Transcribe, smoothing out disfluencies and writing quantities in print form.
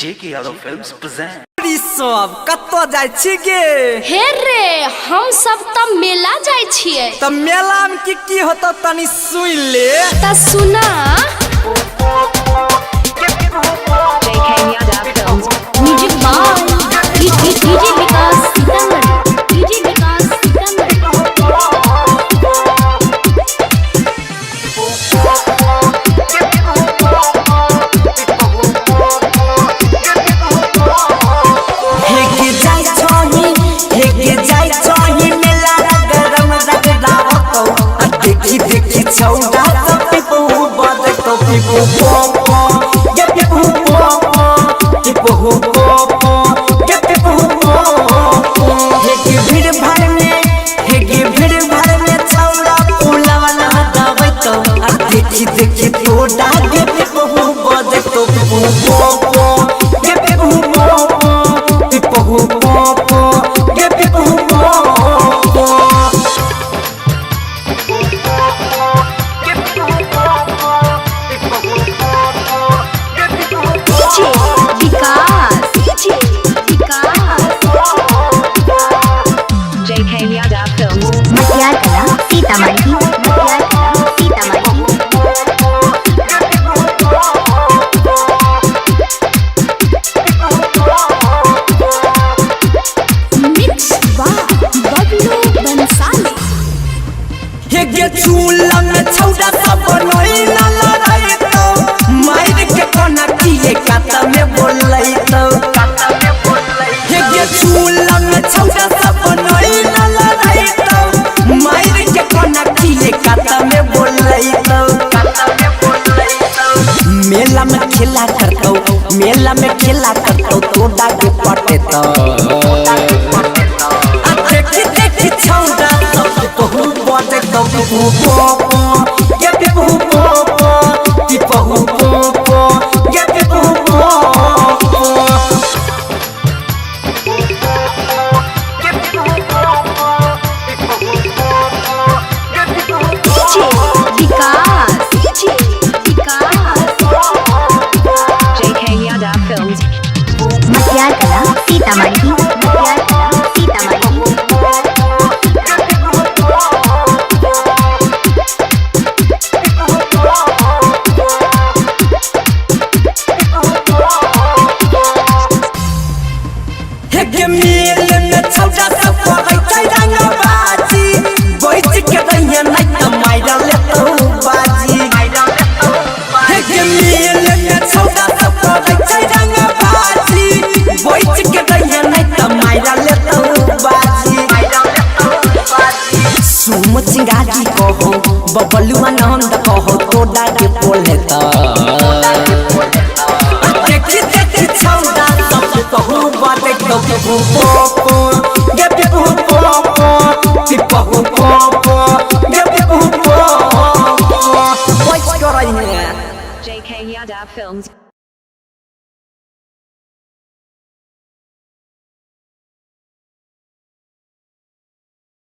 JK Yadav Films present. सब कत्तो जाय छी गे हे रे हम सब त मेला जाय छियै त मेला में की होतो तनी सुन ले त सुना JK Yadav Films. Music by DJ Vikas Sitamarhi DJ Vikas Sitamarhi छौड़ा सब people who bother to people pop get people who pop people who pop get people who pop हे भीड़ भाड़ में छौड़ा पुलावा दबै तो देखी तोड़ा get people who bother to people pop get people who pop people who pop get people who pop JK Yadav Films. मटियार कला सीतामढ़ी मटियार कला सीतामढ़ी मिक्स बाय बबलू बंसाली हे गे चूल्हा में छौड़ा सब बनोई ना लड़ाई तो मार के कोना किए काता में बोलई तो हे गे चूल्हा में छौड़ा सब बनोई ना लड़ाई तो मार के कोना किए काता में बोलई तो मेला में खेला करतो तो डाके पटे तो देखी छौड़ा सब तो हु बटे तो people who pop get people who pop people who pop get people who pop JK Yadav Films. मटियार कला सीतामढ़ी मटियार कला सीतामढ़ी हे मेल में छौड़ा सब पड़ै छै रंगबाजी बैठ के रहिए नै त माइरा लेतौ बाजी हे मेल में छौड़ा सब पड़ै छै रंगबाजी बैठ के रहिए नै त माइरा लेतौ बाजी सुम चिंगारी कहो बबलुआ नंद कहो तोड़ा के बोले त देखी छौड़ा सब कहू बाटे तो people pop get people who pop people who pop get people who pop what's going on JK Yadav Films.